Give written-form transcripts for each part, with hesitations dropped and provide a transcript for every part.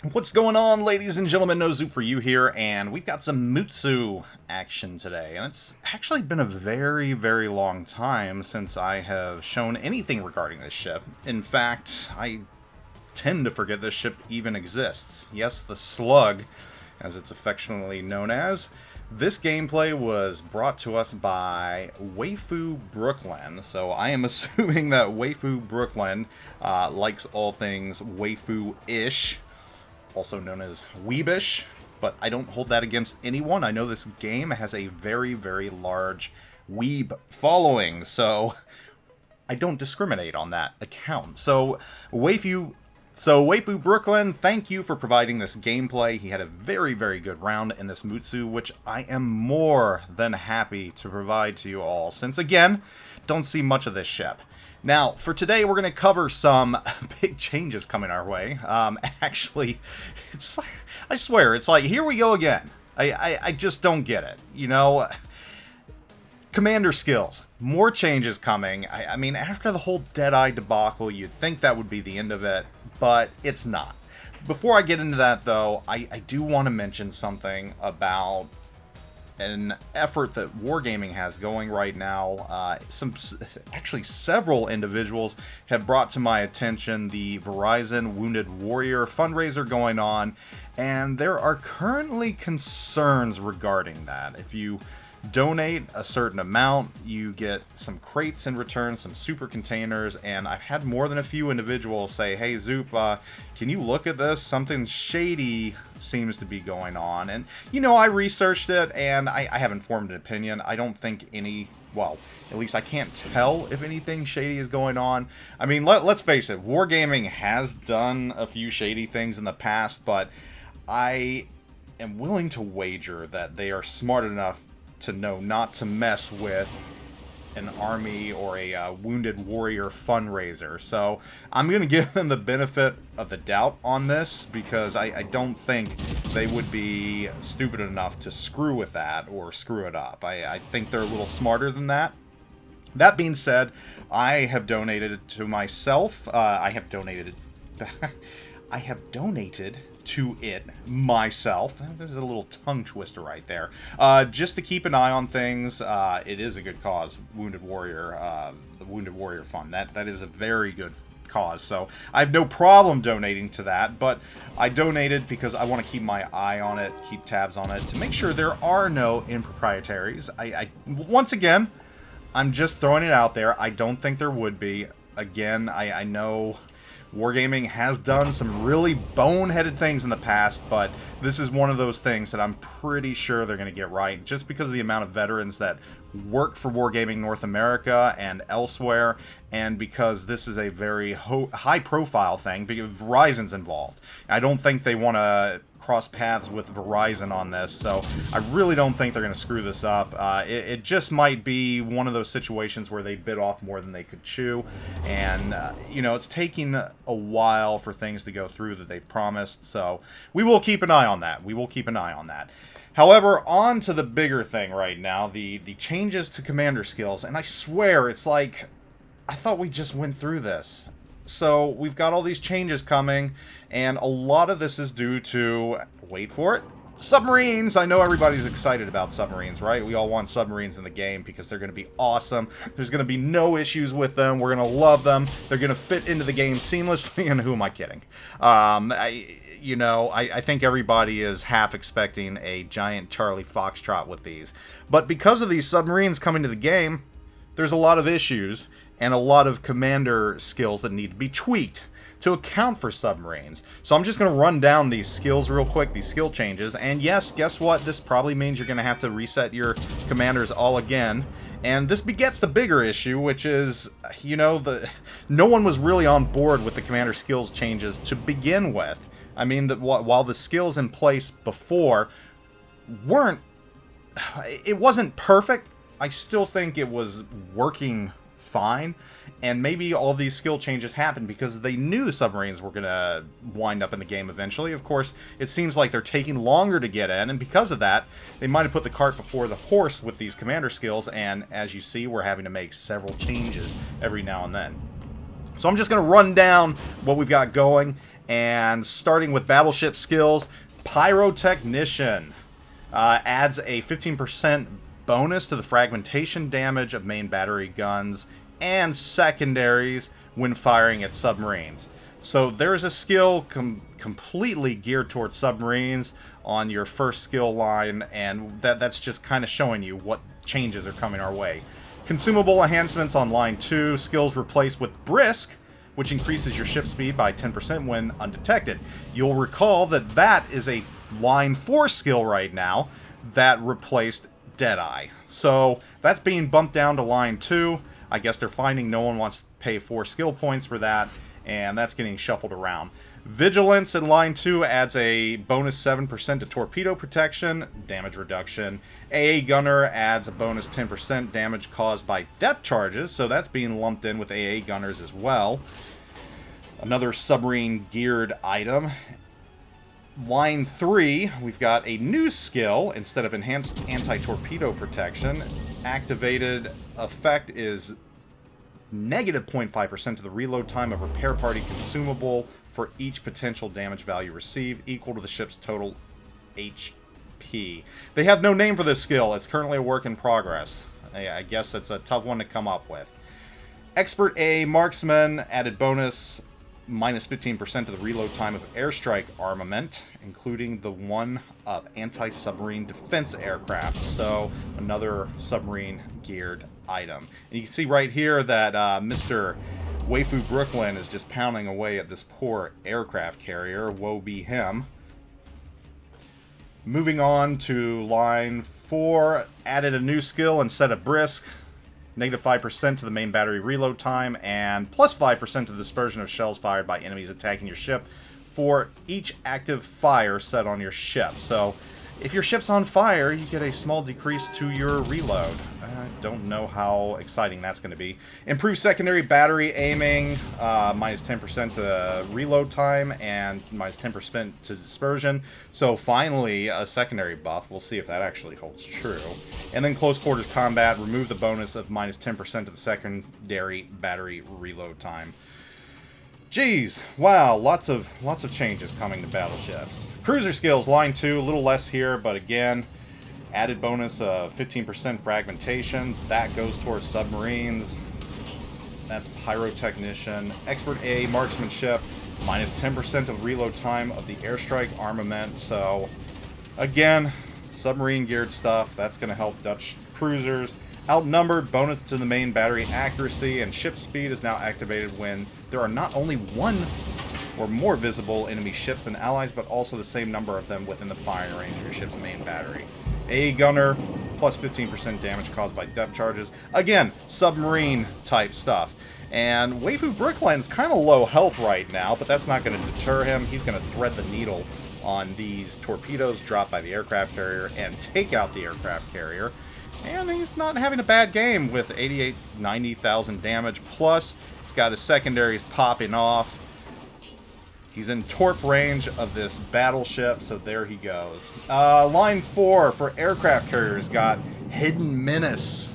What's going on, ladies and gentlemen? NoZoupForYou here, and we've got some Mutsu action today. And it's actually been a very, very long time since I have shown anything regarding this ship. In fact, I tend to forget this ship even exists. Yes, the Slug, as it's affectionately known as. This gameplay was brought to us by Waifu Brooklyn, so I am assuming that Waifu Brooklyn likes all things waifu-ish, also known as weebish, but I don't hold that against anyone. I know this game has a very, very large weeb following, so I don't discriminate on that account. So Waifu Brooklyn, thank you for providing this gameplay. He had a very, very good round in this Mutsu, which I am more than happy to provide to you all, since again, don't see much of this ship. Now, for today, we're going to cover some big changes coming our way. Actually, it's like, I swear, it's like, here we go again. I just don't get it. You know, commander skills, more changes coming. I mean, after the whole Deadeye debacle, you'd think that would be the end of it, but it's not. Before I get into that, though, I do want to mention something about an effort that Wargaming has going right now. Actually, several individuals have brought to my attention the Verizon Wounded Warrior fundraiser going on, and there are currently concerns regarding that. If you donate a certain amount, you get some crates in return, some super containers, and I've had more than a few individuals say, hey Zoop, can you look at this? Something shady seems to be going on. And, you know, I researched it, and I haven't formed an opinion. I don't think any, well, at least I can't tell if anything shady is going on. I mean, let's face it, Wargaming has done a few shady things in the past, but I am willing to wager that they are smart enough to know not to mess with an army or a Wounded Warrior fundraiser. So I'm going to give them the benefit of the doubt on this, because I don't think they would be stupid enough to screw with that or screw it up. I think they're a little smarter than that. That being said, I have donated to myself. I have donated to it myself. There's a little tongue twister right there. Just to keep an eye on things. It is a good cause, Wounded Warrior, the Wounded Warrior Fund. That is a very good cause, so I have no problem donating to that, but I donated because I want to keep my eye on it, keep tabs on it, to make sure there are no improprieties. Once again, I'm just throwing it out there. I don't think there would be. Again, I know Wargaming has done some really boneheaded things in the past, but this is one of those things that I'm pretty sure they're going to get right, just because of the amount of veterans that work for Wargaming North America and elsewhere, and because this is a very high-profile thing, because Verizon's involved. I don't think they want to cross paths with Verizon on this, so I really don't think they're going to screw this up. It just might be one of those situations where they bit off more than they could chew, and you know, it's taking a while for things to go through that they've promised, so we will keep an eye on that. We will keep an eye on that. However, on to the bigger thing right now, the changes to commander skills, and I swear, it's like, I thought we just went through this. So we've got all these changes coming, and a lot of this is due to, wait for it, submarines. I know everybody's excited about submarines, right? We all want submarines in the game because they're going to be awesome. There's going to be no issues with them. We're going to love them. They're going to fit into the game seamlessly, and who am I kidding? I think everybody is half expecting a giant Charlie Foxtrot with these. But because of these submarines coming to the game, there's a lot of issues and a lot of commander skills that need to be tweaked to account for submarines. So I'm just going to run down these skills real quick, these skill changes. And yes, guess what? This probably means you're going to have to reset your commanders all again. And this begets the bigger issue, which is, you know, no one was really on board with the commander skills changes to begin with. I mean, while the skills in place before it wasn't perfect, I still think it was working fine, and maybe all these skill changes happened because they knew the submarines were going to wind up in the game eventually. Of course, it seems like they're taking longer to get in, and because of that, they might have put the cart before the horse with these commander skills, and as you see, we're having to make several changes every now and then. So I'm just going to run down what we've got going, and starting with battleship skills, Pyrotechnician adds a 15% bonus to the fragmentation damage of main battery guns and secondaries when firing at submarines. So there's a skill completely geared towards submarines on your first skill line, and that's just kind of showing you what changes are coming our way. Consumable enhancements on line 2, skills replaced with Brisk, which increases your ship speed by 10% when undetected. You'll recall that that is a line 4 skill right now that replaced Deadeye. So that's being bumped down to line 2. I guess they're finding no one wants to pay 4 skill points for that, and that's getting shuffled around. Vigilance in line 2 adds a bonus 7% to torpedo protection, damage reduction. AA Gunner adds a bonus 10% damage caused by depth charges, so that's being lumped in with AA Gunners as well. Another submarine geared item. Line 3, we've got a new skill. Instead of enhanced anti-torpedo protection, activated effect is negative 0.5% to the reload time of repair party consumable for each potential damage value received, equal to the ship's total HP. They have no name for this skill. It's currently a work in progress. I guess it's a tough one to come up with. Expert A Marksman added bonus minus 15% to the reload time of airstrike armament, including the one of anti-submarine defense aircraft. So another submarine geared item. And you can see right here that Mr. Waifu Brooklyn is just pounding away at this poor aircraft carrier. Woe be him. Moving on to line 4, added a new skill instead of Brisk. Negative 5% to the main battery reload time, and plus 5% to the dispersion of shells fired by enemies attacking your ship for each active fire set on your ship. So, if your ship's on fire, you get a small decrease to your reload. I don't know how exciting that's going to be. Improved secondary battery aiming, minus 10% to reload time, and minus 10% to dispersion. So finally, a secondary buff. We'll see if that actually holds true. And then close quarters combat, remove the bonus of minus 10% to the secondary battery reload time. Geez, wow, lots of changes coming to battleships. Cruiser skills, line 2, a little less here, but again, added bonus of 15% fragmentation. That goes towards submarines. That's Pyrotechnician. Expert A Marksmanship, minus 10% of reload time of the airstrike armament. So, again, submarine geared stuff. That's going to help Dutch cruisers. Outnumbered, bonus to the main battery accuracy, and ship speed is now activated when there are not only one or more visible enemy ships and allies, but also the same number of them within the firing range of your ship's main battery. A Gunner, plus 15% damage caused by depth charges. Again, submarine type stuff. And Waifu Brooklyn's kind of low health right now, but that's not going to deter him. He's going to thread the needle on these torpedoes dropped by the aircraft carrier and take out the aircraft carrier. And he's not having a bad game with 90,000 damage. Plus, he's got his secondaries popping off. He's in torp range of this battleship, so there he goes. Line 4 for aircraft carriers got Hidden Menace,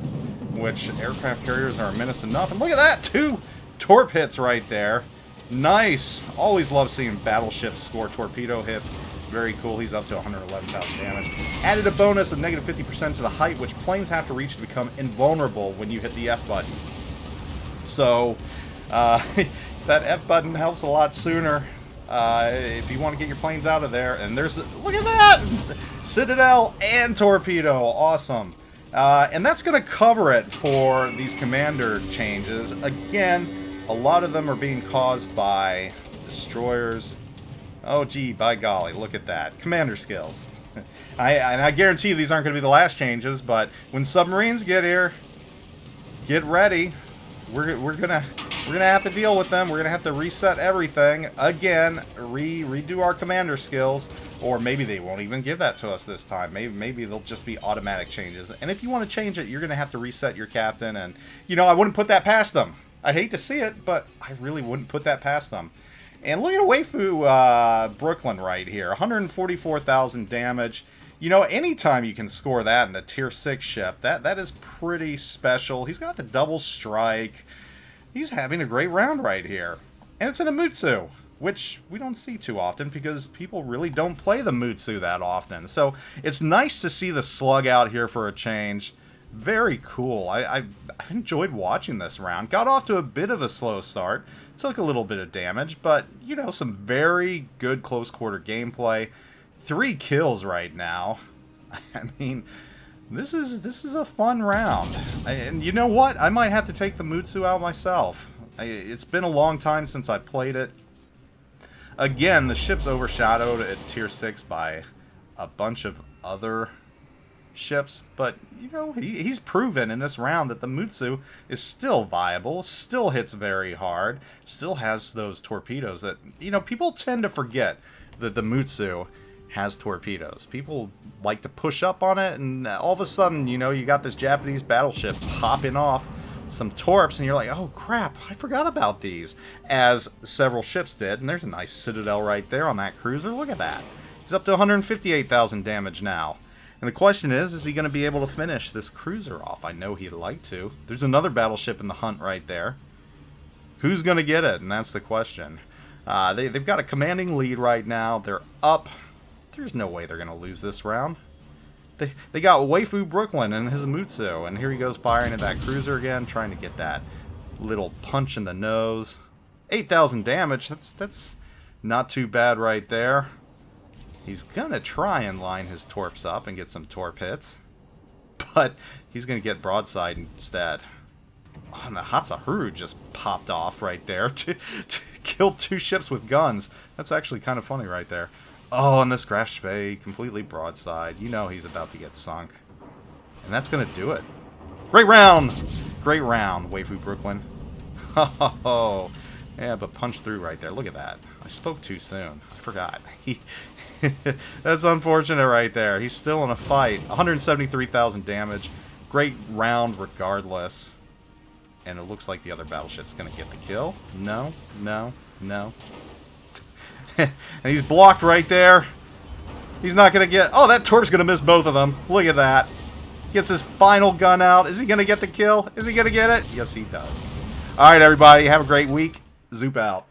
which aircraft carriers are a menace enough. And look at that, 2 torp hits right there. Nice. Always love seeing battleships score torpedo hits. Very cool. He's up to 111,000 damage. Added a bonus of negative 50% to the height, which planes have to reach to become invulnerable when you hit the F button. So, that F button helps a lot sooner if you want to get your planes out of there. And there's, look at that! Citadel and torpedo. Awesome. And that's going to cover it for these commander changes. Again, a lot of them are being caused by destroyers. Oh, gee, by golly, look at that. Commander skills. I guarantee these aren't going to be the last changes, but when submarines get here, get ready. We're gonna have to deal with them. We're gonna have to reset everything again, redo our commander skills, or maybe they won't even give that to us this time. Maybe they'll just be automatic changes. And if you want to change it, you're gonna have to reset your captain. And you know, I wouldn't put that past them. I'd hate to see it, but I really wouldn't put that past them. And look at Waifu Brooklyn right here, 144,000 damage. You know, anytime you can score that in a tier 6 ship, that is pretty special. He's got the double strike. He's having a great round right here. And it's in a Mutsu, which we don't see too often because people really don't play the Mutsu that often. So it's nice to see the slug out here for a change. Very cool. I've enjoyed watching this round. Got off to a bit of a slow start. Took a little bit of damage, but, you know, some very good close quarter gameplay. 3 kills right now. I mean, this is a fun round. And you know what? I might have to take the Mutsu out myself. It's been a long time since I played it. Again, the ship's overshadowed at tier 6 by a bunch of other ships, but you know, he's proven in this round that the Mutsu is still viable, still hits very hard, still has those torpedoes that, you know, people tend to forget that the Mutsu has torpedoes. People like to push up on it, and all of a sudden, you know, you got this Japanese battleship popping off some torps, and you're like, oh crap, I forgot about these, as several ships did. And there's a nice citadel right there on that cruiser. Look at that. He's up to 158,000 damage now. And the question is he going to be able to finish this cruiser off? I know he'd like to. There's another battleship in the hunt right there. Who's going to get it? And that's the question. They've got a commanding lead right now. They're up. There's no way they're going to lose this round. They got Waifu Brooklyn and his Mutsu. And here he goes firing at that cruiser again, trying to get that little punch in the nose. 8,000 damage. That's not too bad right there. He's going to try and line his torps up and get some torp hits. But he's going to get broadside instead. Oh, and the Hatsahuru just popped off right there to kill 2 ships with guns. That's actually kind of funny right there. Oh, and this Graf Spee completely broadside. You know he's about to get sunk. And that's going to do it. Great round! Great round, Waifu Brooklyn. Oh, yeah, but punch through right there. Look at that. I spoke too soon. I forgot. That's unfortunate right there. He's still in a fight. 173,000 damage. Great round regardless. And it looks like the other battleship's going to get the kill. No, no, no. And he's blocked right there. He's not going to get... Oh, that torp's going to miss both of them. Look at that. Gets his final gun out. Is he going to get the kill? Is he going to get it? Yes, he does. All right, everybody. Have a great week. Zoop out.